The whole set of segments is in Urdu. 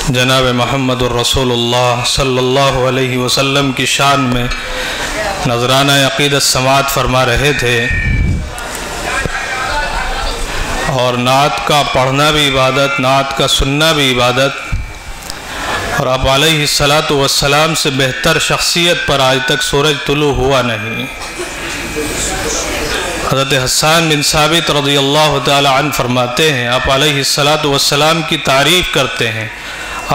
جناب محمد الرسول اللہ صلی اللہ علیہ وسلم کی شان میں نذرانہ عقیدت سماعت فرما رہے تھے، اور نعت کا پڑھنا بھی عبادت، نعت کا سننا بھی عبادت، اور آپ علیہ الصلاۃ والسلام سے بہتر شخصیت پر آج تک سورج طلوع ہوا نہیں۔ حضرت حسان بن ثابت رضی اللہ تعالی عنہ فرماتے ہیں، آپ علیہ الصلاۃ والسلام کی تعریف کرتے ہیں،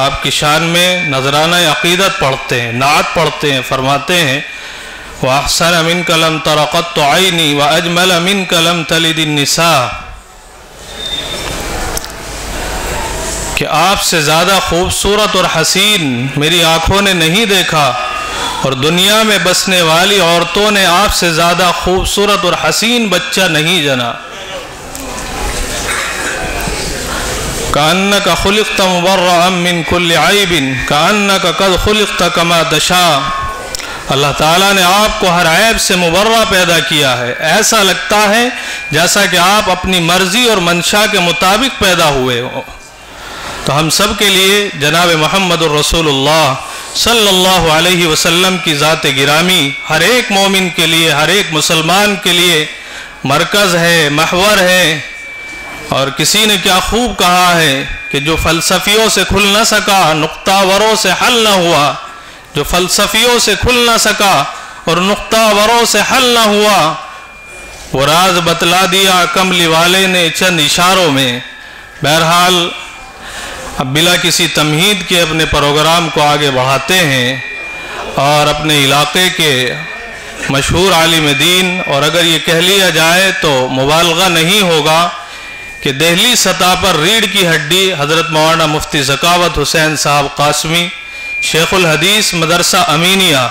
آپ کی شان میں نذرانہ عقیدت پڑھتے ہیں، نعت پڑھتے ہیں، فرماتے ہیں وَأَحْسَنَ مِنْكَ لَمْ تَرَ قَطُّ عَيْنِي وَأَجْمَلَ مِنْكَ لَمْ تَلِدِ النِّسَاءُ، کہ آپ سے زیادہ خوبصورت اور حسین میری آنکھوں نے نہیں دیکھا، اور دنیا میں بسنے والی عورتوں نے آپ سے زیادہ خوبصورت اور حسین بچہ نہیں جنا۔ كأنك خلقت مبرأ من كل عيب كأنك قد خلقت كما تشاء، اللہ تعالیٰ نے آپ کو ہر عیب سے مبرہ پیدا کیا ہے، ایسا لگتا ہے جیسا کہ آپ اپنی مرضی اور منشا کے مطابق پیدا ہوئے ہو۔ تو ہم سب کے لیے جناب محمد الرسول اللہ صلی اللہ علیہ وسلم کی ذات گرامی ہر ایک مومن کے لیے، ہر ایک مسلمان کے لیے مرکز ہے، محور ہے۔ اور کسی نے کیا خوب کہا ہے کہ جو فلسفیوں سے کھل نہ سکا، نقطہ وروں سے حل نہ ہوا، جو فلسفیوں سے کھل نہ سکا اور نقطہ وروں سے حل نہ ہوا، وہ راز بتلا دیا کملی والے نے چند اشاروں میں۔ بہرحال اب بلا کسی تمہید کے اپنے پروگرام کو آگے بڑھاتے ہیں، اور اپنے علاقے کے مشہور عالم دین، اور اگر یہ کہہ لیا جائے تو مبالغہ نہیں ہوگا کہ دہلی سطح پر ریڑھ کی ہڈی حضرت مولانا مفتی ذکاوت حسین صاحب قاسمی، شیخ الحدیث مدرسہ امینیہ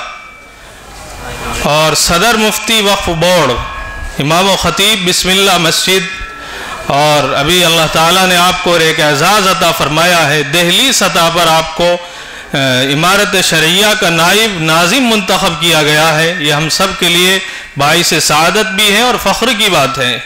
اور صدر مفتی وقف بورڈ، امام و خطیب بسم اللہ مسجد، اور ابھی اللہ تعالیٰ نے آپ کو ایک اعزاز عطا فرمایا ہے، دہلی سطح پر آپ کو امارت شرعیہ کا نائب ناظم منتخب کیا گیا ہے۔ یہ ہم سب کے لیے باعث سعادت بھی ہے اور فخر کی بات ہے۔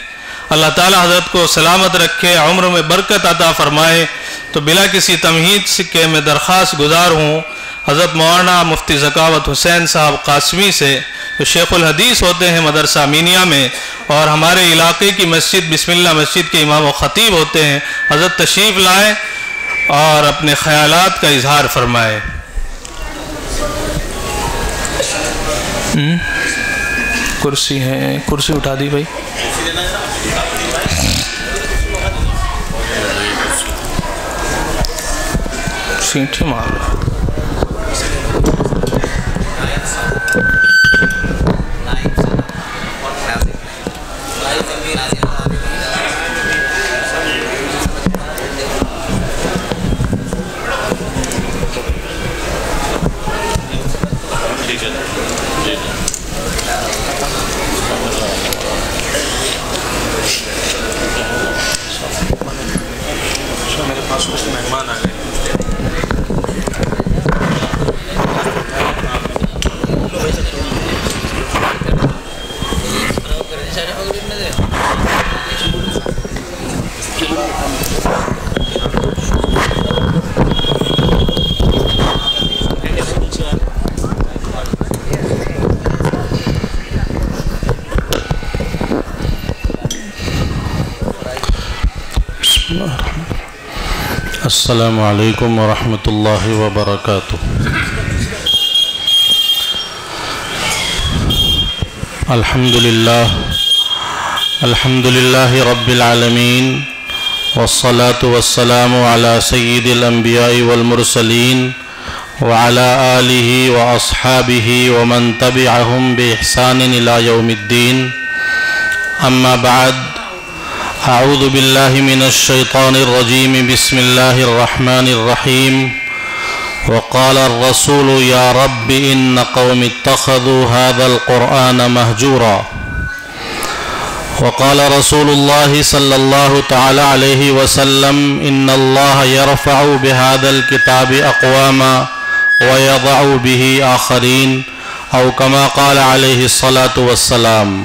اللہ تعالیٰ حضرت کو سلامت رکھے، عمر میں برکت عطا فرمائے۔ تو بلا کسی تمہید کے میں درخواست گزار ہوں حضرت مولانا مفتی ذکاوت حسین صاحب قاسمی سے، جو شیخ الحدیث ہوتے ہیں مدرسہ امینیہ میں، اور ہمارے علاقے کی مسجد بسم اللہ مسجد کے امام و خطیب ہوتے ہیں، حضرت تشریف لائیں اور اپنے خیالات کا اظہار فرمائے۔ کرسی ہے، کرسی اٹھا دی بھائی۔ سینٹھی مار میرے پاس کچھ مہمان آ گئے۔ السلام علیکم ورحمۃ اللہ وبرکاتہ۔ الحمد للہ رب العالمین، والصلاة والسلام علی سید الانبیاء والمرسلین، وعلی آلہ واصحابہ ومن تبعہم بإحسان الی یوم الدین، اما بعد، اعوذ باللہ من الشیطان الرجیم، بسم اللہ الرحمن الرحیم۔ وقال الرسول یا رب ان قوم اتخذوا هذا القرآن مہجورا۔ وقال رسول اللہ صلی اللہ تعالی علیہ وسلم ان اللہ یرفع بهذا الكتاب اقواما ویضع به آخرین، او کما قال علیہ الصلاة والسلام۔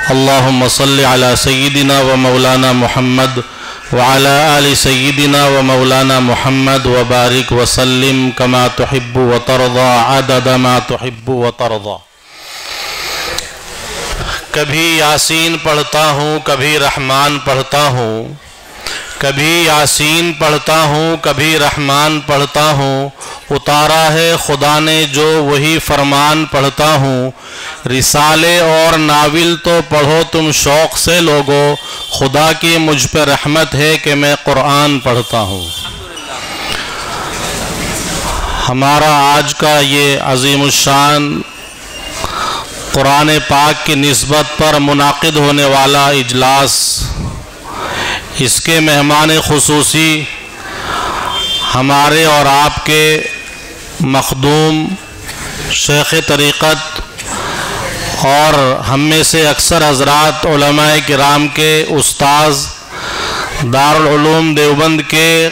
اللہم صل علی سیدنا و مولانا محمد وعلى آل سيدنا ومولانا محمد وبارك وسلم كما تحب وترضى عدد ما تحب وترضى۔ کبھی یاسین پڑھتا ہوں کبھی رحمان پڑھتا ہوں، کبھی یاسین پڑھتا ہوں کبھی رحمان پڑھتا ہوں، اتارا ہے خدا نے جو وہی فرمان پڑھتا ہوں، رسالے اور ناول تو پڑھو تم شوق سے لوگو، خدا کی مجھ پہ رحمت ہے کہ میں قرآن پڑھتا ہوں۔ ہمارا آج کا یہ عظیم الشان قرآن پاک کی نسبت پر منعقد ہونے والا اجلاس، اس کے مہمان خصوصی ہمارے اور آپ کے مخدوم شیخ طریقت اور ہم میں سے اکثر حضرات علماء کرام کے استاذ، دارالعلوم دیوبند کے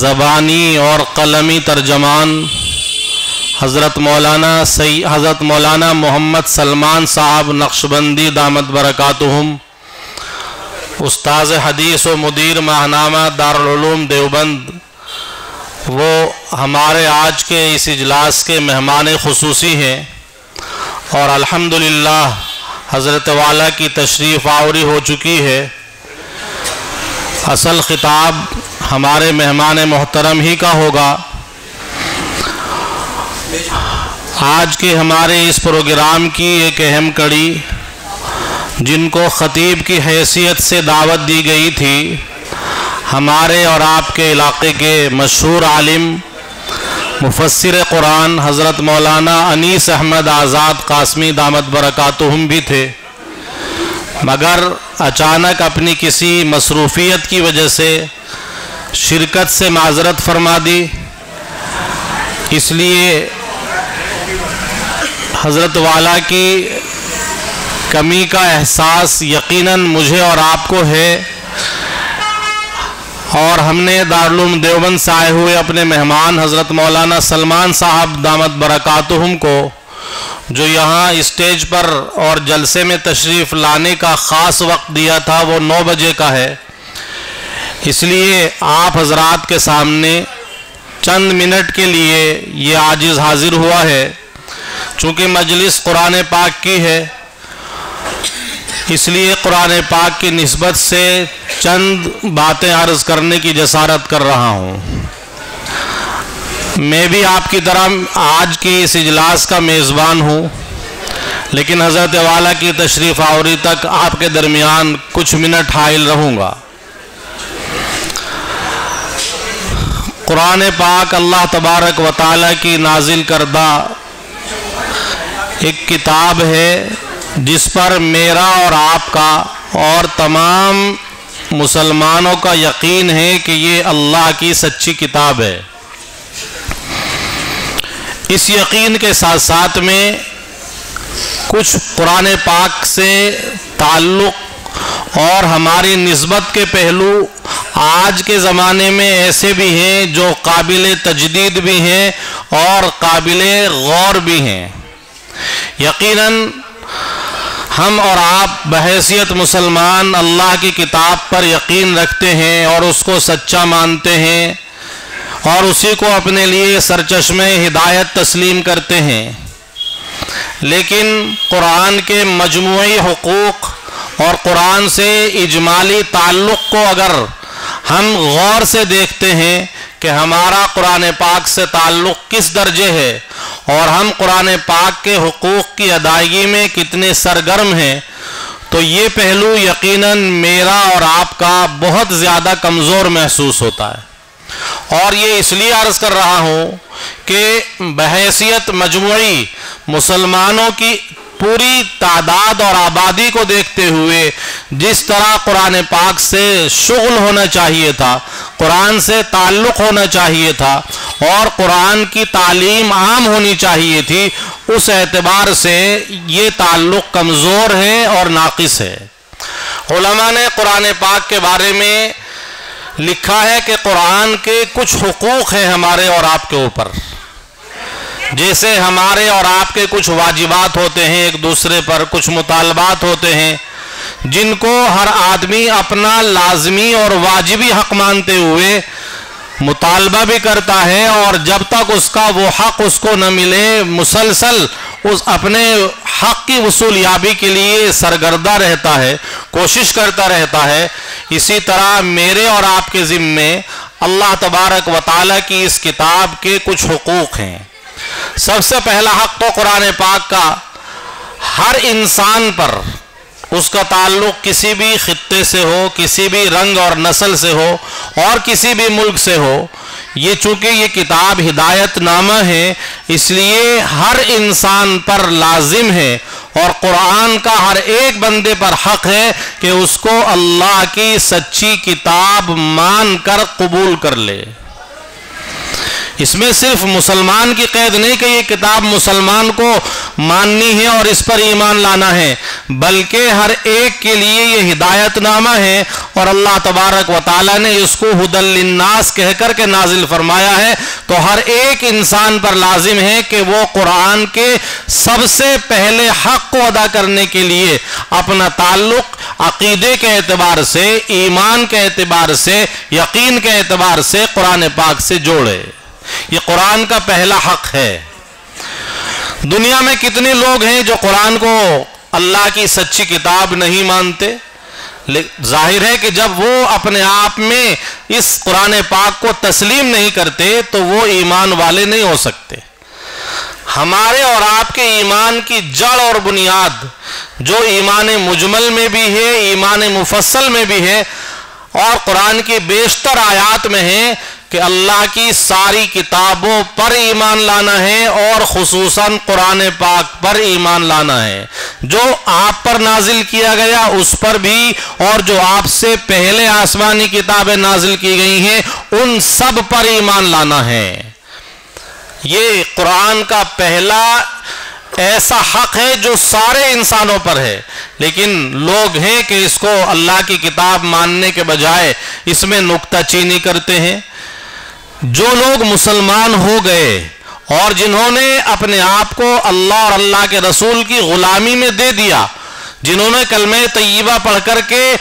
زبانی اور قلمی ترجمان حضرت مولانا محمد سلمان صاحب نقشبندی دامت برکاتہم، استاذ حدیث و مدیر ماہنامہ دارالعلوم دیوبند، وہ ہمارے آج کے اس اجلاس کے مہمان خصوصی ہیں، اور الحمدللہ حضرت والا کی تشریف آوری ہو چکی ہے۔ اصل خطاب ہمارے مہمان محترم ہی کا ہوگا۔ آج کے ہمارے اس پروگرام کی ایک اہم کڑی، جن کو خطیب کی حیثیت سے دعوت دی گئی تھی، ہمارے اور آپ کے علاقے کے مشہور عالم مفسر قرآن حضرت مولانا انیس احمد آزاد قاسمی دامت برکاتہم بھی تھے، مگر اچانک اپنی کسی مصروفیت کی وجہ سے شرکت سے معذرت فرما دی۔ اس لیے حضرت والا کی کمی کا احساس یقیناً مجھے اور آپ کو ہے، اور ہم نے دارالعلوم دیوبند سے آئے ہوئے اپنے مہمان حضرت مولانا سلمان صاحب دامت برکاتہم کو جو یہاں اسٹیج پر اور جلسے میں تشریف لانے کا خاص وقت دیا تھا، وہ 9 بجے کا ہے۔ اس لیے آپ حضرات کے سامنے چند منٹ کے لیے یہ عاجز حاضر ہوا ہے۔ چونکہ مجلس قرآن پاک کی ہے، اس لیے قرآن پاک کی نسبت سے چند باتیں عرض کرنے کی جسارت کر رہا ہوں۔ میں بھی آپ کی طرح آج کی اس اجلاس کا میزبان ہوں، لیکن حضرت والا کی تشریف آوری تک آپ کے درمیان کچھ منٹ حائل رہوں گا۔ قرآن پاک اللہ تبارک و تعالی کی نازل کردہ ایک کتاب ہے، جس پر میرا اور آپ کا اور تمام مسلمانوں کا یقین ہے کہ یہ اللہ کی سچی کتاب ہے۔ اس یقین کے ساتھ ساتھ میں کچھ قرآن پاک سے تعلق اور ہماری نسبت کے پہلو آج کے زمانے میں ایسے بھی ہیں جو قابل تجدید بھی ہیں اور قابل غور بھی ہیں۔ یقیناً ہم اور آپ بحیثیت مسلمان اللہ کی کتاب پر یقین رکھتے ہیں اور اس کو سچا مانتے ہیں اور اسی کو اپنے لیے سرچشمہ ہدایت تسلیم کرتے ہیں، لیکن قرآن کے مجموعی حقوق اور قرآن سے اجمالی تعلق کو اگر ہم غور سے دیکھتے ہیں کہ ہمارا قرآن پاک سے تعلق کس درجے ہے اور ہم قرآن پاک کے حقوق کی ادائیگی میں کتنے سرگرم ہیں، تو یہ پہلو یقیناً میرا اور آپ کا بہت زیادہ کمزور محسوس ہوتا ہے۔ اور یہ اس لیے عرض کر رہا ہوں کہ بحیثیت مجموعی مسلمانوں کی پوری تعداد اور آبادی کو دیکھتے ہوئے جس طرح قرآن پاک سے شغل ہونا چاہیے تھا، قرآن سے تعلق ہونا چاہیے تھا اور قرآن کی تعلیم عام ہونی چاہیے تھی، اس اعتبار سے یہ تعلق کمزور ہے اور ناقص ہے۔ علماء نے قرآن پاک کے بارے میں لکھا ہے کہ قرآن کے کچھ حقوق ہیں ہمارے اور آپ کے اوپر، جیسے ہمارے اور آپ کے کچھ واجبات ہوتے ہیں ایک دوسرے پر، کچھ مطالبات ہوتے ہیں، جن کو ہر آدمی اپنا لازمی اور واجبی حق مانتے ہوئے مطالبہ بھی کرتا ہے، اور جب تک اس کا وہ حق اس کو نہ ملے مسلسل اس اپنے حق کی وصولیابی کے لیے سرگردہ رہتا ہے، کوشش کرتا رہتا ہے۔ اسی طرح میرے اور آپ کے ذمے اللہ تبارک و تعالیٰ کی اس کتاب کے کچھ حقوق ہیں۔ سب سے پہلا حق تو قرآن پاک کا ہر انسان پر، اس کا تعلق کسی بھی خطے سے ہو، کسی بھی رنگ اور نسل سے ہو، اور کسی بھی ملک سے ہو، یہ چونکہ یہ کتاب ہدایت نامہ ہے اس لیے ہر انسان پر لازم ہے، اور قرآن کا ہر ایک بندے پر حق ہے کہ اس کو اللہ کی سچی کتاب مان کر قبول کر لے۔ اس میں صرف مسلمان کی قید نہیں کہ یہ کتاب مسلمان کو ماننی ہے اور اس پر ایمان لانا ہے، بلکہ ہر ایک کے لیے یہ ہدایت نامہ ہے، اور اللہ تبارک و تعالیٰ نے اس کو ہدی للناس کہہ کر کے نازل فرمایا ہے۔ تو ہر ایک انسان پر لازم ہے کہ وہ قرآن کے سب سے پہلے حق کو ادا کرنے کے لیے اپنا تعلق عقیدے کے اعتبار سے، ایمان کے اعتبار سے، یقین کے اعتبار سے قرآن پاک سے جوڑے۔ یہ قرآن کا پہلا حق ہے۔ دنیا میں کتنے لوگ ہیں جو قرآن کو اللہ کی سچی کتاب نہیں مانتے؟ ظاہر ہے کہ جب وہ اپنے آپ میں اس قرآن پاک کو تسلیم نہیں کرتے تو وہ ایمان والے نہیں ہو سکتے۔ ہمارے اور آپ کے ایمان کی جڑ اور بنیاد جو ایمان مجمل میں بھی ہے، ایمان مفصل میں بھی ہے، اور قرآن کی بیشتر آیات میں ہے کہ اللہ کی ساری کتابوں پر ایمان لانا ہے، اور خصوصاً قرآن پاک پر ایمان لانا ہے۔ جو آپ پر نازل کیا گیا اس پر بھی، اور جو آپ سے پہلے آسمانی کتابیں نازل کی گئی ہیں ان سب پر ایمان لانا ہے۔ یہ قرآن کا پہلا ایسا حق ہے جو سارے انسانوں پر ہے، لیکن لوگ ہیں کہ اس کو اللہ کی کتاب ماننے کے بجائے اس میں نکتہ چینی کرتے ہیں۔ جو لوگ مسلمان ہو گئے اور جنہوں نے اپنے آپ کو اللہ اور اللہ کے رسول کی غلامی میں دے دیا، جنہوں نے کلمہ طیبہ پڑھ کر کے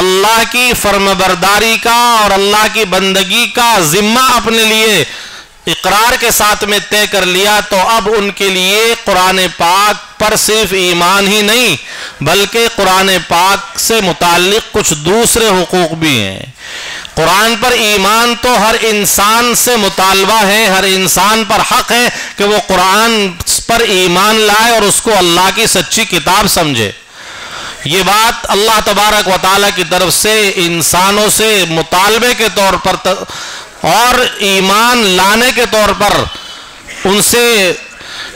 اللہ کی فرمانبرداری کا اور اللہ کی بندگی کا ذمہ اپنے لیے اقرار کے ساتھ میں طے کر لیا، تو اب ان کے لیے قرآن پاک پر صرف ایمان ہی نہیں بلکہ قرآن پاک سے متعلق کچھ دوسرے حقوق بھی ہیں۔ قرآن پر ایمان تو ہر انسان سے مطالبہ ہے، ہر انسان پر حق ہے کہ وہ قرآن پر ایمان لائے اور اس کو اللہ کی سچی کتاب سمجھے۔ یہ بات اللہ تبارک و تعالیٰ کی طرف سے انسانوں سے مطالبے کے طور پر اور ایمان لانے کے طور پر ان سے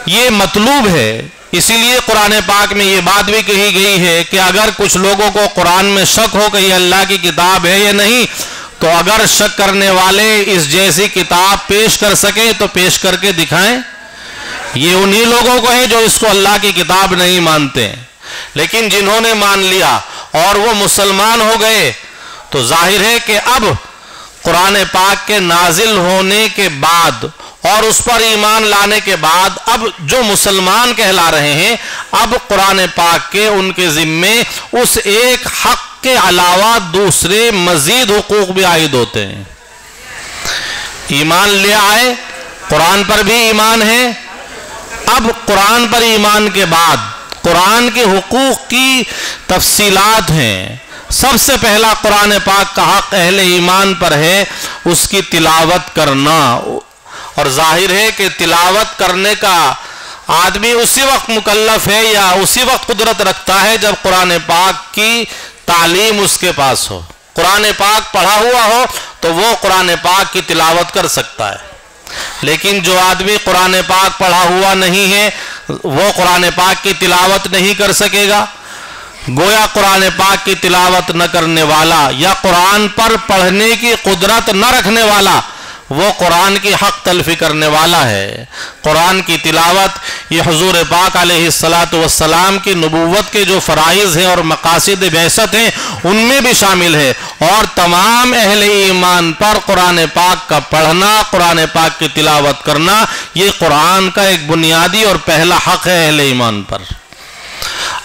یہ مطلوب ہے۔ اسی لیے قرآن پاک میں یہ بات بھی کہی گئی ہے کہ اگر کچھ لوگوں کو قرآن میں شک ہو کہ یہ اللہ کی کتاب ہے یا نہیں، تو اگر شک کرنے والے اس جیسی کتاب پیش کر سکیں تو پیش کر کے دکھائیں۔ یہ انہی لوگوں کو ہے جو اس کو اللہ کی کتاب نہیں مانتے ہیں، لیکن جنہوں نے مان لیا اور وہ مسلمان ہو گئے تو ظاہر ہے کہ اب قرآن پاک کے نازل ہونے کے بعد اور اس پر ایمان لانے کے بعد اب جو مسلمان کہلا رہے ہیں، اب قرآن پاک کے ان کے ذمے اس ایک حق کے علاوہ دوسرے مزید حقوق بھی عائد ہوتے ہیں۔ ایمان لے آئے، قرآن پر بھی ایمان ہے۔ اب قرآن پر ایمان کے بعد قرآن کے حقوق کی تفصیلات ہیں۔ سب سے پہلا قرآن پاک کا حق اہل ایمان پر ہے اس کی تلاوت کرنا، اور ظاہر ہے کہ تلاوت کرنے کا آدمی اسی وقت مکلف ہے یا اسی وقت قدرت رکھتا ہے جب قرآن پاک کی تعلیم اس کے پاس ہو۔ قرآن پاک پڑھا ہوا ہو تو وہ قرآن پاک کی تلاوت کر سکتا ہے، لیکن جو آدمی قرآن پاک پڑھا ہوا نہیں ہے وہ قرآن پاک کی تلاوت نہیں کر سکے گا۔ گویا قرآن پاک کی تلاوت نہ کرنے والا یا قرآن پر پڑھنے کی قدرت نہ رکھنے والا وہ قرآن کی حق تلفی کرنے والا ہے۔ قرآن کی تلاوت یہ حضور پاک علیہ السلام کی نبوت کے جو فرائض ہیں اور مقاصد بعثت ہیں ان میں بھی شامل ہے، اور تمام اہل ایمان پر قرآن پاک کا پڑھنا، قرآن پاک کی تلاوت کرنا یہ قرآن کا ایک بنیادی اور پہلا حق ہے اہل ایمان پر۔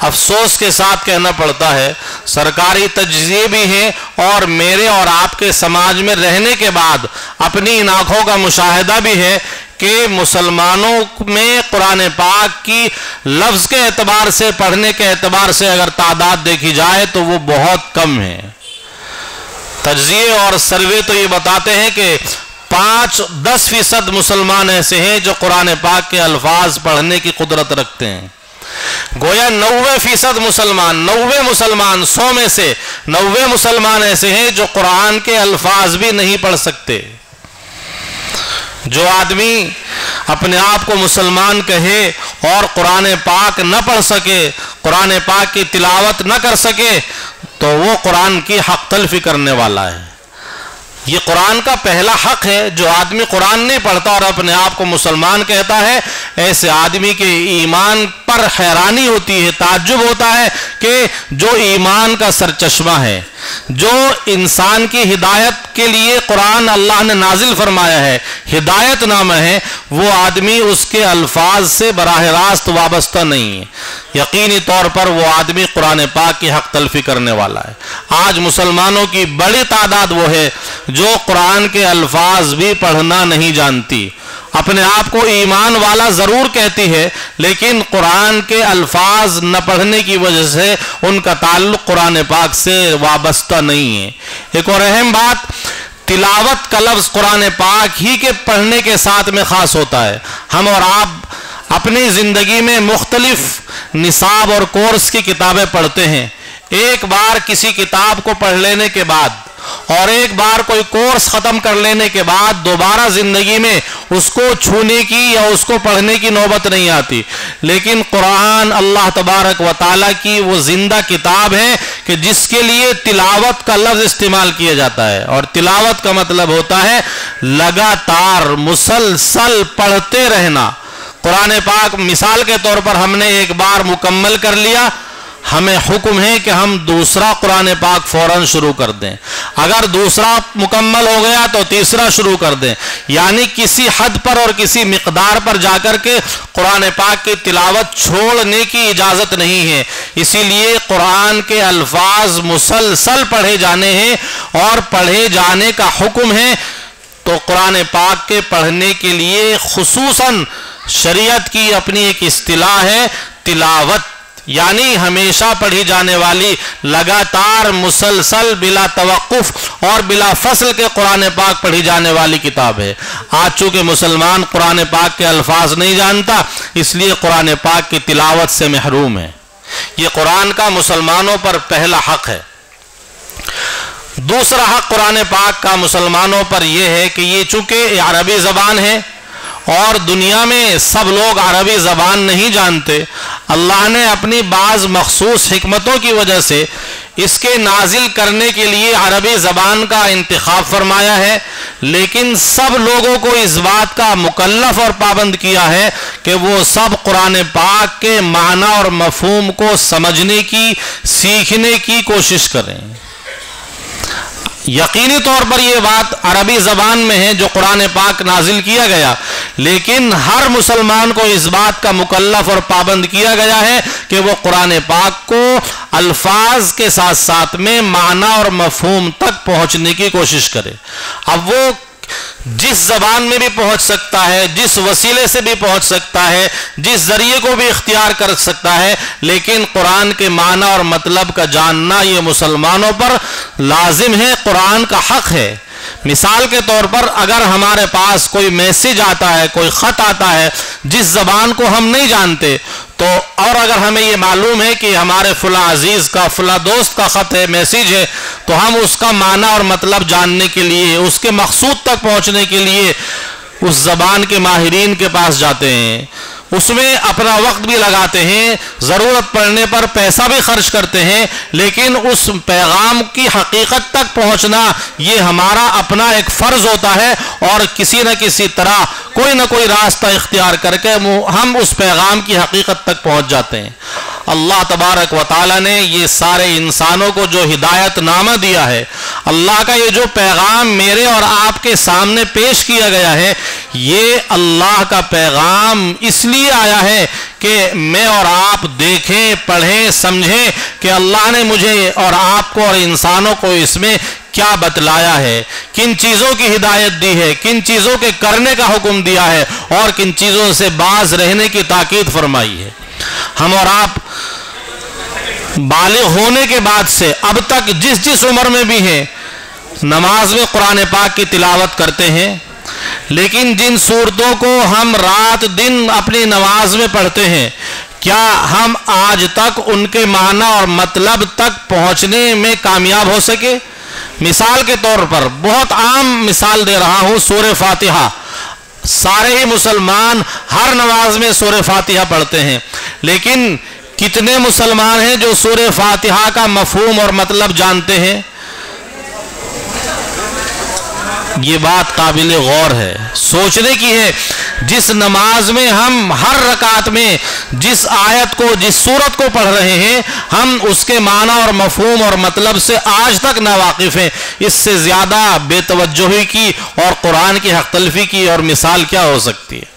افسوس کے ساتھ کہنا پڑتا ہے، سرکاری تجزیے بھی ہیں اور میرے اور آپ کے سماج میں رہنے کے بعد اپنی ان آنکھوں کا مشاہدہ بھی ہے کہ مسلمانوں میں قرآن پاک کی لفظ کے اعتبار سے، پڑھنے کے اعتبار سے اگر تعداد دیکھی جائے تو وہ بہت کم ہے۔ تجزیے اور سروے تو یہ بتاتے ہیں کہ 5-10% مسلمان ایسے ہیں جو قرآن پاک کے الفاظ پڑھنے کی قدرت رکھتے ہیں۔ گویا 90% مسلمان، 90 مسلمان 100 میں سے 90 مسلمان ایسے ہیں جو قرآن کے الفاظ بھی نہیں پڑھ سکتے۔ جو آدمی اپنے آپ کو مسلمان کہے اور قرآن پاک نہ پڑھ سکے، قرآن پاک کی تلاوت نہ کر سکے، تو وہ قرآن کی حق تلفی کرنے والا ہے۔ یہ قرآن کا پہلا حق ہے۔ جو آدمی قرآن نہیں پڑھتا اور اپنے آپ کو مسلمان کہتا ہے، ایسے آدمی کے ایمان پر حیرانی ہوتی ہے، تعجب ہوتا ہے کہ جو ایمان کا سرچشمہ ہے، جو انسان کی ہدایت کے لیے قرآن اللہ نے نازل فرمایا ہے، ہدایت نامہ ہے، وہ آدمی اس کے الفاظ سے براہ راست وابستہ نہیں ہے۔ یقینی طور پر وہ آدمی قرآن پاک کی حق تلفی کرنے والا ہے۔ آج مسلمانوں کی بڑی تعداد وہ ہے جو قرآن کے الفاظ بھی پڑھنا نہیں جانتی، اپنے آپ کو ایمان والا ضرور کہتی ہے، لیکن قرآن کے الفاظ نہ پڑھنے کی وجہ سے ان کا تعلق قرآن پاک سے وابستہ نہیں ہے۔ ایک اور اہم بات، تلاوت کا لفظ قرآن پاک ہی کے پڑھنے کے ساتھ میں خاص ہوتا ہے۔ ہم اور آپ اپنی زندگی میں مختلف نصاب اور کورس کی کتابیں پڑھتے ہیں۔ ایک بار کسی کتاب کو پڑھ لینے کے بعد اور ایک بار کوئی کورس ختم کر لینے کے بعد دوبارہ زندگی میں اس کو چھونے کی یا اس کو پڑھنے کی نوبت نہیں آتی، لیکن قرآن اللہ تبارک و تعالیٰ کی وہ زندہ کتاب ہے کہ جس کے لیے تلاوت کا لفظ استعمال کیا جاتا ہے، اور تلاوت کا مطلب ہوتا ہے لگاتار مسلسل پڑھتے رہنا۔ قرآن پاک مثال کے طور پر ہم نے ایک بار مکمل کر لیا، ہمیں حکم ہے کہ ہم دوسرا قرآن پاک فوراً شروع کر دیں، اگر دوسرا مکمل ہو گیا تو تیسرا شروع کر دیں، یعنی کسی حد پر اور کسی مقدار پر جا کر کے قرآن پاک کی تلاوت چھوڑنے کی اجازت نہیں ہے۔ اسی لیے قرآن کے الفاظ مسلسل پڑھے جانے ہیں اور پڑھے جانے کا حکم ہے۔ تو قرآن پاک کے پڑھنے کے لیے خصوصاً شریعت کی اپنی ایک اصطلاح ہے تلاوت، یعنی ہمیشہ پڑھی جانے والی، لگاتار مسلسل بلا توقف اور بلا فصل کے قرآن پاک پڑھی جانے والی کتاب ہے۔ آج چونکہ مسلمان قرآن پاک کے الفاظ نہیں جانتا، اس لیے قرآن پاک کی تلاوت سے محروم ہے۔ یہ قرآن کا مسلمانوں پر پہلا حق ہے۔ دوسرا حق قرآن پاک کا مسلمانوں پر یہ ہے کہ یہ چونکہ عربی زبان ہے اور دنیا میں سب لوگ عربی زبان نہیں جانتے، اللہ نے اپنی بعض مخصوص حکمتوں کی وجہ سے اس کے نازل کرنے کے لیے عربی زبان کا انتخاب فرمایا ہے، لیکن سب لوگوں کو اس بات کا مکلف اور پابند کیا ہے کہ وہ سب قرآن پاک کے معنی اور مفہوم کو سمجھنے کی، سیکھنے کی کوشش کریں۔ یقینی طور پر یہ بات عربی زبان میں ہے جو قرآن پاک نازل کیا گیا، لیکن ہر مسلمان کو اس بات کا مکلف اور پابند کیا گیا ہے کہ وہ قرآن پاک کو الفاظ کے ساتھ ساتھ میں معنی اور مفہوم تک پہنچنے کی کوشش کرے۔ اب وہ جس زبان میں بھی پہنچ سکتا ہے، جس وسیلے سے بھی پہنچ سکتا ہے، جس ذریعے کو بھی اختیار کر سکتا ہے، لیکن قرآن کے معنی اور مطلب کا جاننا یہ مسلمانوں پر لازم ہے، قرآن کا حق ہے۔ مثال کے طور پر اگر ہمارے پاس کوئی میسیج آتا ہے، کوئی خط آتا ہے جس زبان کو ہم نہیں جانتے، تو اور اگر ہمیں یہ معلوم ہے کہ ہمارے فلاں عزیز کا، فلاں دوست کا خط ہے، میسیج ہے، تو ہم اس کا معنی اور مطلب جاننے کے لیے، اس کے مقصود تک پہنچنے کے لیے اس زبان کے ماہرین کے پاس جاتے ہیں، اس میں اپنا وقت بھی لگاتے ہیں، ضرورت پڑنے پر پیسہ بھی خرچ کرتے ہیں، لیکن اس پیغام کی حقیقت تک پہنچنا یہ ہمارا اپنا ایک فرض ہوتا ہے، اور کسی نہ کسی طرح کوئی نہ کوئی راستہ اختیار کر کے ہم اس پیغام کی حقیقت تک پہنچ جاتے ہیں۔ اللہ تبارک و تعالیٰ نے یہ سارے انسانوں کو جو ہدایت نامہ دیا ہے، اللہ کا یہ جو پیغام میرے اور آپ کے سامنے پیش کیا گیا ہے، یہ اللہ کا پیغام اس لیے آیا ہے کہ میں اور آپ دیکھیں، پڑھیں، سمجھیں کہ اللہ نے مجھے اور آپ کو اور انسانوں کو اس میں کیا بتلایا ہے، کن چیزوں کی ہدایت دی ہے، کن چیزوں کے کرنے کا حکم دیا ہے اور کن چیزوں سے باز رہنے کی تاکید فرمائی ہے۔ ہم اور آپ بالغ ہونے کے بعد سے اب تک جس عمر میں بھی ہیں نماز میں قرآن پاک کی تلاوت کرتے ہیں، لیکن جن سورتوں کو ہم رات دن اپنی نماز میں پڑھتے ہیں، کیا ہم آج تک ان کے معنی اور مطلب تک پہنچنے میں کامیاب ہو سکے؟ مثال کے طور پر بہت عام مثال دے رہا ہوں، سورہ فاتحہ۔ سارے ہی مسلمان ہر نماز میں سورہ فاتحہ پڑھتے ہیں، لیکن کتنے مسلمان ہیں جو سورہ فاتحہ کا مفہوم اور مطلب جانتے ہیں؟ یہ بات قابل غور ہے، سوچنے کی ہے۔ جس نماز میں ہم ہر رکعت میں جس آیت کو، جس سورت کو پڑھ رہے ہیں، ہم اس کے معنی اور مفہوم اور مطلب سے آج تک ناواقف ہیں، اس سے زیادہ بے توجہی کی اور قرآن کی حق تلفی کی اور مثال کیا ہو سکتی ہے؟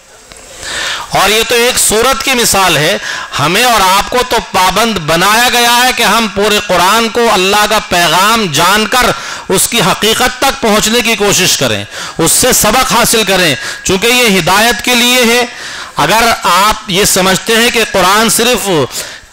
اور یہ تو ایک سورت کی مثال ہے، ہمیں اور آپ کو تو پابند بنایا گیا ہے کہ ہم پورے قرآن کو اللہ کا پیغام جان کر اس کی حقیقت تک پہنچنے کی کوشش کریں، اس سے سبق حاصل کریں، چونکہ یہ ہدایت کے لیے ہے۔ اگر آپ یہ سمجھتے ہیں کہ قرآن صرف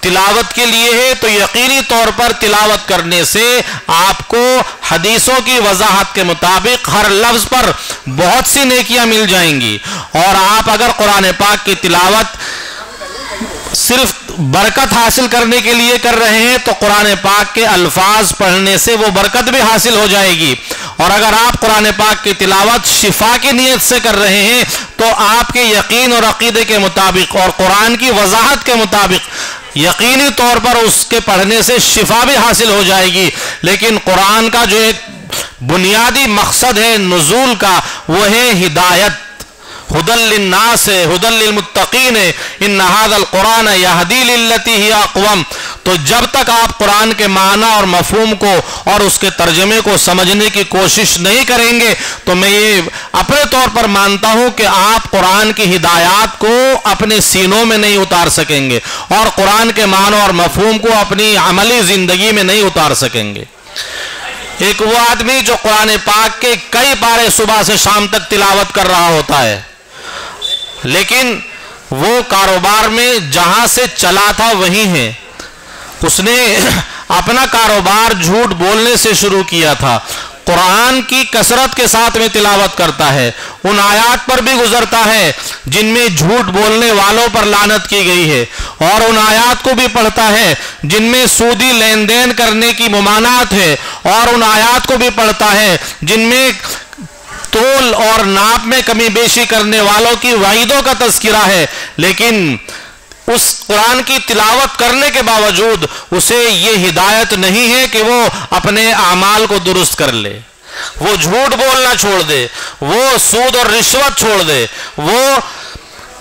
تلاوت کے لیے ہے تو یقینی طور پر تلاوت کرنے سے آپ کو حدیثوں کی وضاحت کے مطابق ہر لفظ پر بہت سی نیکیاں مل جائیں گی، اور آپ اگر قرآن پاک کی تلاوت صرف برکت حاصل کرنے کے لیے کر رہے ہیں تو قرآن پاک کے الفاظ پڑھنے سے وہ برکت بھی حاصل ہو جائے گی، اور اگر آپ قرآن پاک کی تلاوت شفا کی نیت سے کر رہے ہیں تو آپ کے یقین اور عقیدے کے مطابق اور قرآن کی وضاحت کے مطابق یقینی طور پر اس کے پڑھنے سے شفا بھی حاصل ہو جائے گی۔ لیکن قرآن کا جو ایک بنیادی مقصد ہے نزول کا، وہ ہے ہدایت۔ ہدی للناس ہے، ہدی للمتقین ہے، ان ھذا القرآن یہدی للتی ہی اقوم۔ تو جب تک آپ قرآن کے معنی اور مفہوم کو اور اس کے ترجمے کو سمجھنے کی کوشش نہیں کریں گے تو میں یہ اپنے طور پر مانتا ہوں کہ آپ قرآن کی ہدایات کو اپنے سینوں میں نہیں اتار سکیں گے اور قرآن کے معنی اور مفہوم کو اپنی عملی زندگی میں نہیں اتار سکیں گے۔ ایک وہ آدمی جو قرآن پاک کے کئی پارے صبح سے شام تک تلاوت کر رہا ہوتا ہے، لیکن وہ کاروبار میں جہاں سے چلا تھا وہیں ہے، اس نے اپنا کاروبار جھوٹ بولنے سے شروع کیا تھا، قرآن کی کثرت کے ساتھ میں تلاوت کرتا ہے، ان آیات پر بھی گزرتا ہے جن میں جھوٹ بولنے والوں پر لعنت کی گئی ہے، اور ان آیات کو بھی پڑھتا ہے جن میں سودی لین دین کرنے کی ممانعت ہے، اور ان آیات کو بھی پڑھتا ہے جن میں تول اور ناپ میں کمی بیشی کرنے والوں کی وعیدوں کا تذکرہ ہے، لیکن اس قرآن کی تلاوت کرنے کے باوجود اسے یہ ہدایت نہیں ہے کہ وہ اپنے اعمال کو درست کر لے، وہ جھوٹ بولنا چھوڑ دے، وہ سود اور رشوت چھوڑ دے، وہ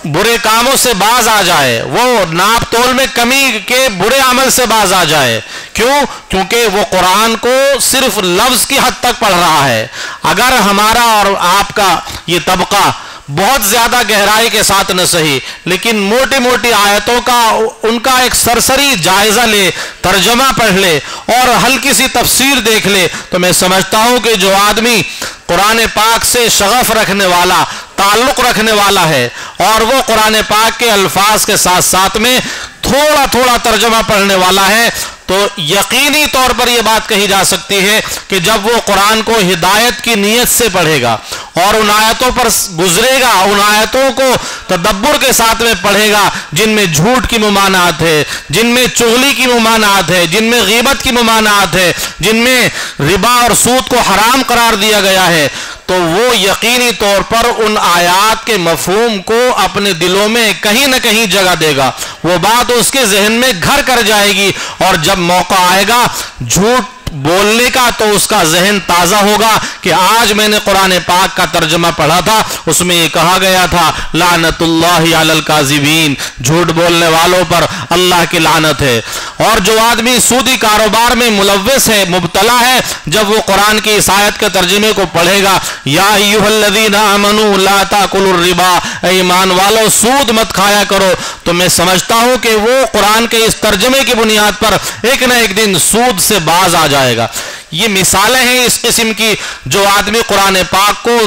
برے کاموں سے باز آ جائے، وہ ناپ تول میں کمی کے برے عمل سے باز آ جائے۔ کیوں؟ کیونکہ وہ قرآن کو صرف لفظ کی حد تک پڑھ رہا ہے۔ اگر ہمارا اور آپ کا یہ طبقہ بہت زیادہ گہرائی کے ساتھ نہ صحیح لیکن موٹی موٹی آیتوں کا ان کا ایک سرسری جائزہ لے، ترجمہ پڑھ لے اور ہلکی سی تفسیر دیکھ لے، تو میں سمجھتا ہوں کہ جو آدمی قرآن پاک سے شغف رکھنے والا، تعلق رکھنے والا ہے اور وہ قرآن پاک کے الفاظ کے ساتھ ساتھ میں تھوڑا تھوڑا ترجمہ پڑھنے والا ہے، تو یقینی طور پر یہ بات کہی جا سکتی ہے کہ جب وہ قرآن کو ہدایت کی نیت سے پڑھے گا اور ان آیتوں پر گزرے گا، ان آیتوں کو تدبر کے ساتھ میں پڑھے گا جن میں جھوٹ کی ممانعت ہے، جن میں چغلی کی ممانعت ہے، جن میں غیبت کی ممانعت ہے، جن میں ربا اور سود کو حرام قرار دیا گیا ہے، تو وہ یقینی طور پر ان آیات کے مفہوم کو اپنے دلوں میں کہیں نہ کہیں جگہ دے گا، وہ بات اس کے ذہن میں گھر کر جائے گی، اور جب موقع آئے گا جھوٹ بولنے کا تو اس کا ذہن تازہ ہوگا کہ آج میں نے قرآن پاک کا ترجمہ پڑھا تھا، اس میں یہ کہا گیا تھا لعنت اللہ علی الکاذبین، جھوٹ بولنے والوں پر اللہ کی لعنت ہے۔ اور جو آدمی سودی کاروبار میں ملوث ہے، مبتلا ہے، جب وہ قرآن کی اس آیت کے ترجمے کو پڑھے گا، یا ایھا الذین آمنوا لا تاکلوا الربا، اے ایمان والو سود مت کھایا کرو، تو میں سمجھتا ہوں کہ وہ قرآن کے اس ترجمے کی بنیاد پر ایک نہ ایک دن سود سے باز آ جائے گا۔ یہ مثالیں ہیں اس قسم کی، جو آدمی قرآن پاک کو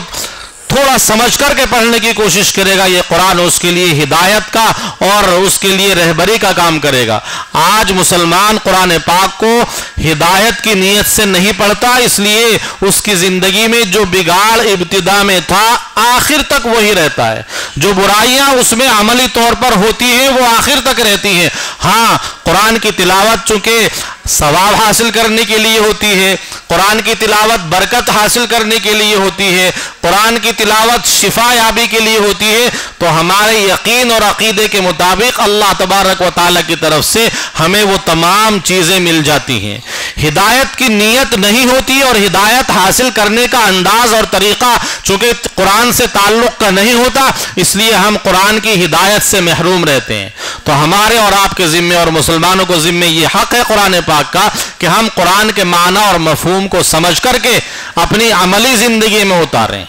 تھوڑا سمجھ کر کے پڑھنے کی کوشش کرے گا، یہ قرآن اس کے لیے ہدایت کا اور اس کے لیے رہبری کا کام کرے گا۔ آج مسلمان قرآن پاک کو ہدایت کی نیت سے نہیں پڑھتا، اس لیے اس کی زندگی میں جو بگاڑ ابتدا میں تھا آخر تک وہی رہتا ہے، جو برائیاں اس میں عملی طور پر ہوتی ہیں وہ آخر تک رہتی ہیں۔ ہاں، قرآن کی تلاوت چونکہ ثواب حاصل کرنے کے لیے ہوتی ہے، قرآن کی تلاوت برکت حاصل کرنے کے لیے ہوتی ہے، قرآن کی تلاوت شفا یابی کے لیے ہوتی ہے، تو ہمارے یقین اور عقیدے کے مطابق اللہ تبارک و تعالیٰ کی طرف سے ہمیں وہ تمام چیزیں مل جاتی ہیں۔ ہدایت کی نیت نہیں ہوتی اور ہدایت حاصل کرنے کا انداز اور طریقہ چونکہ قرآن سے تعلق کا نہیں ہوتا، اس لیے ہم قرآن کی ہدایت سے محروم رہتے ہیں۔ تو ہمارے اور آپ کے ذمے اور مسلمانوں کو ذمے یہ حق ہے قرآن پاک کا کہ ہم قرآن کے معنی اور مفہوم کو سمجھ کر کے اپنی عملی زندگی میں اتاریں۔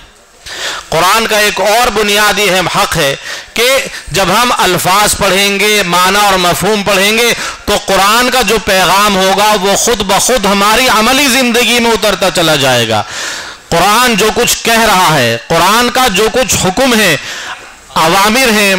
قرآن کا ایک اور بنیادی حق ہے کہ جب ہم الفاظ پڑھیں گے، معنی اور مفہوم پڑھیں گے، تو قرآن کا جو پیغام ہوگا وہ خود بخود ہماری عملی زندگی میں اترتا چلا جائے گا۔ قرآن جو کچھ کہہ رہا ہے، قرآن کا جو کچھ حکم ہے، اوامر ہیں،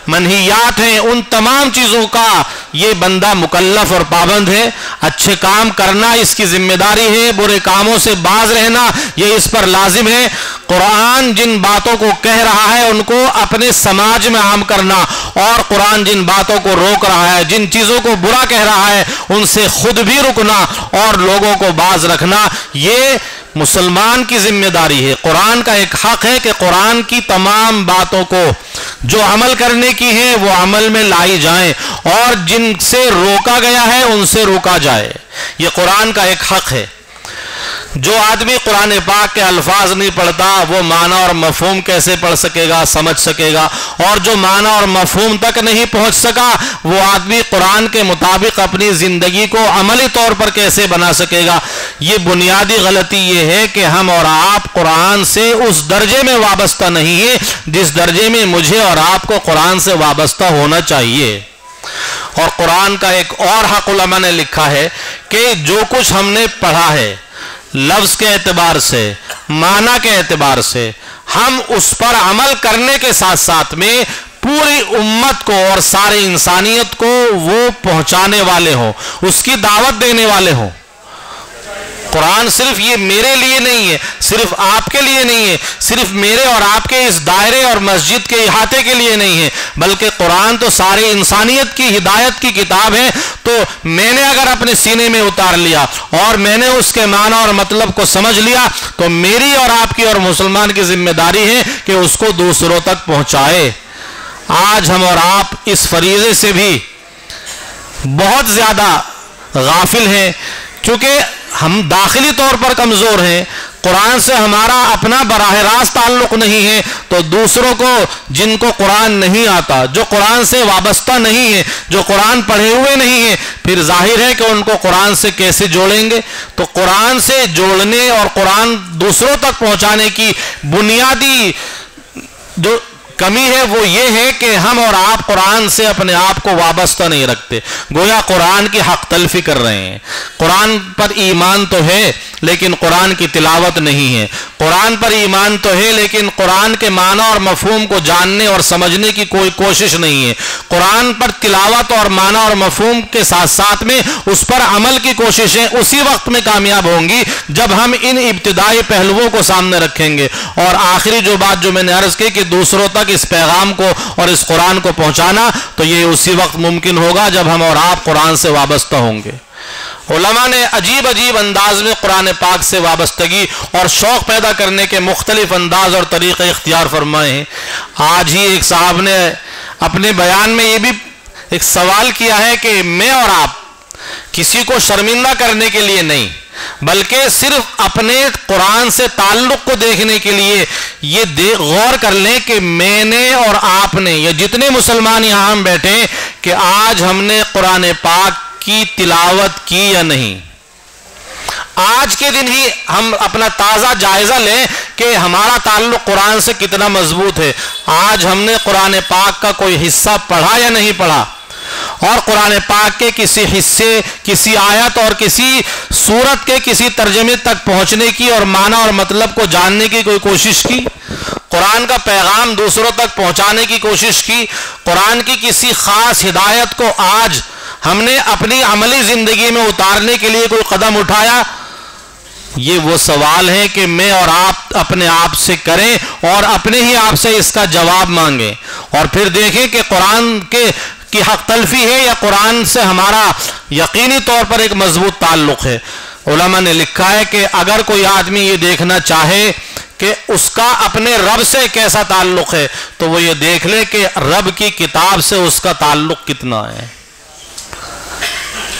منہیات ہیں، ان تمام چیزوں کا یہ بندہ مکلف اور پابند ہے۔ اچھے کام کرنا اس کی ذمہ داری ہے، برے کاموں سے باز رہنا یہ اس پر لازم ہے۔ قرآن جن باتوں کو کہہ رہا ہے ان کو اپنے سماج میں عام کرنا، اور قرآن جن باتوں کو روک رہا ہے، جن چیزوں کو برا کہہ رہا ہے ان سے خود بھی رکنا اور لوگوں کو باز رکھنا، یہ مسلمان کی ذمہ داری ہے۔ قرآن کا ایک حق ہے کہ قرآن کی تمام باتوں کو جو عمل کرنے کی ہیں وہ عمل میں لائی جائیں، اور جن سے روکا گیا ہے ان سے روکا جائے، یہ قرآن کا ایک حق ہے۔ جو آدمی قرآن پاک کے الفاظ نہیں پڑھتا وہ معنی اور مفہوم کیسے پڑھ سکے گا، سمجھ سکے گا، اور جو معنی اور مفہوم تک نہیں پہنچ سکا وہ آدمی قرآن کے مطابق اپنی زندگی کو عملی طور پر کیسے بنا سکے گا۔ یہ بنیادی غلطی یہ ہے کہ ہم اور آپ قرآن سے اس درجے میں وابستہ نہیں ہیں جس درجے میں مجھے اور آپ کو قرآن سے وابستہ ہونا چاہیے۔ اور قرآن کا ایک اور حق علماء نے لکھا ہے کہ جو کچھ ہم نے پڑھا ہے لفظ کے اعتبار سے، معنی کے اعتبار سے، ہم اس پر عمل کرنے کے ساتھ ساتھ میں پوری امت کو اور ساری انسانیت کو وہ پہنچانے والے ہوں، اس کی دعوت دینے والے ہوں۔ قرآن صرف یہ میرے لیے نہیں ہے، صرف آپ کے لیے نہیں ہے، صرف میرے اور آپ کے اس دائرے اور مسجد کے احاطے کے لیے نہیں ہے، بلکہ قرآن تو ساری انسانیت کی ہدایت کی کتاب ہے۔ تو میں نے اگر اپنے سینے میں اتار لیا اور میں نے اس کے معنی اور مطلب کو سمجھ لیا تو میری اور آپ کی اور مسلمان کی ذمہ داری ہے کہ اس کو دوسروں تک پہنچائے۔ آج ہم اور آپ اس فریضے سے بھی بہت زیادہ غافل ہیں، کیونکہ ہم داخلی طور پر کمزور ہیں، قرآن سے ہمارا اپنا براہ راست تعلق نہیں ہے، تو دوسروں کو جن کو قرآن نہیں آتا، جو قرآن سے وابستہ نہیں ہے، جو قرآن پڑھے ہوئے نہیں ہیں، پھر ظاہر ہے کہ ان کو قرآن سے کیسے جوڑیں گے۔ تو قرآن سے جوڑنے اور قرآن دوسروں تک پہنچانے کی بنیادی جو کمی ہے وہ یہ ہے کہ ہم اور آپ قرآن سے اپنے آپ کو وابستہ نہیں رکھتے، گویا قرآن کی حق تلفی کر رہے ہیں۔ قرآن پر ایمان تو ہے لیکن قرآن کی تلاوت نہیں ہے، قرآن پر ایمان تو ہے لیکن قرآن کے معنی اور مفہوم کو جاننے اور سمجھنے کی کوئی کوشش نہیں ہے۔ قرآن پر تلاوت اور معنی اور مفہوم کے ساتھ ساتھ میں اس پر عمل کی کوششیں اسی وقت میں کامیاب ہوں گی جب ہم ان ابتدائی پہلوؤں کو سامنے رکھیں گے۔ اور آخری جو بات جو میں نے عرض کی کہ دوسروں تک اس پیغام کو اور اس قرآن کو پہنچانا، تو یہ اسی وقت ممکن ہوگا جب ہم اور آپ قرآن سے وابستہ ہوں گے۔ علماء نے عجیب عجیب انداز میں قرآن پاک سے وابستگی اور شوق پیدا کرنے کے مختلف انداز اور طریقے اختیار فرمائے ہیں۔ آج ہی ایک صاحب نے اپنے بیان میں یہ بھی ایک سوال کیا ہے کہ میں اور آپ کسی کو شرمندہ کرنے کے لیے نہیں بلکہ صرف اپنے قرآن سے تعلق کو دیکھنے کے لیے یہ غور کر لیں کہ میں نے اور آپ نے یا جتنے مسلمان یہاں ہم بیٹھے کہ آج ہم نے قرآن پاک کی تلاوت کی یا نہیں. آج کے دن ہی ہم اپنا تازہ جائزہ لیں کہ ہمارا تعلق قرآن سے کتنا مضبوط ہے. آج ہم نے قرآن پاک کا کوئی حصہ پڑھا یا نہیں پڑھا, اور قرآن پاک کے کسی حصے, کسی آیت اور کسی سورت کے کسی ترجمے تک پہنچنے کی اور معنی اور مطلب کو جاننے کی کوئی کوشش کی, قرآن کا پیغام دوسروں تک پہنچانے کی کوشش کی, قرآن کی کسی خاص ہدایت کو آج ہم نے اپنی عملی زندگی میں اتارنے کے لیے کوئی قدم اٹھایا؟ یہ وہ سوال ہے کہ میں اور آپ اپنے آپ سے کریں اور اپنے ہی آپ سے اس کا جواب مانگیں, اور پھر دیکھیں کہ قرآن کی حق تلفی ہے یا قرآن سے ہمارا یقینی طور پر ایک مضبوط تعلق ہے. علماء نے لکھا ہے کہ اگر کوئی آدمی یہ دیکھنا چاہے کہ اس کا اپنے رب سے کیسا تعلق ہے تو وہ یہ دیکھ لے کہ رب کی کتاب سے اس کا تعلق کتنا ہے.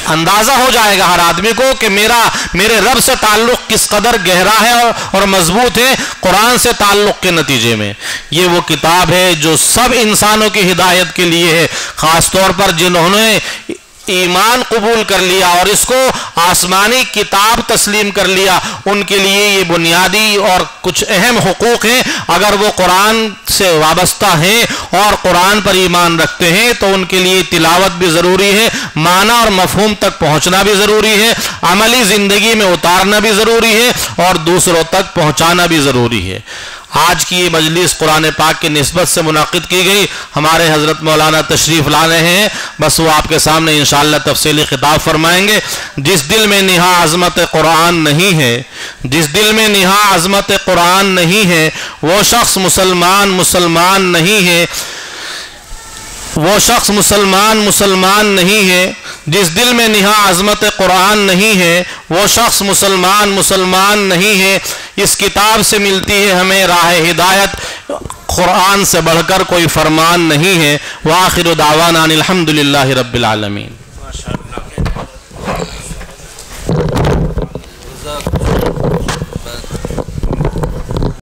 اندازہ ہو جائے گا ہر آدمی کو کہ میرے رب سے تعلق کس قدر گہرا ہے اور مضبوط ہے قرآن سے تعلق کے نتیجے میں. یہ وہ کتاب ہے جو سب انسانوں کی ہدایت کے لیے ہے, خاص طور پر جنہوں نے ایمان قبول کر لیا اور اس کو آسمانی کتاب تسلیم کر لیا, ان کے لیے یہ بنیادی اور کچھ اہم حقوق ہیں. اگر وہ قرآن سے وابستہ ہیں اور قرآن پر ایمان رکھتے ہیں تو ان کے لیے تلاوت بھی ضروری ہے, معنی اور مفہوم تک پہنچنا بھی ضروری ہے, عملی زندگی میں اتارنا بھی ضروری ہے, اور دوسروں تک پہنچانا بھی ضروری ہے. آج کی یہ مجلس قرآن پاک کی نسبت سے منعقد کی گئی. ہمارے حضرت مولانا تشریف لا رہے ہیں, بس وہ آپ کے سامنے انشاءاللہ تفصیلی خطاب فرمائیں گے. جس دل میں نہا عظمت قرآن نہیں ہے, جس دل میں نہا عظمت قرآن نہیں ہے, وہ شخص مسلمان نہیں ہے, وہ شخص مسلمان نہیں ہے. جس دل میں نہا عظمت قرآن نہیں ہے, وہ شخص مسلمان نہیں ہے. اس کتاب سے ملتی ہے ہمیں راہ ہدایت, قرآن سے بڑھ کر کوئی فرمان نہیں ہے. وآخر دعوانا الحمدللہ رب العالمین.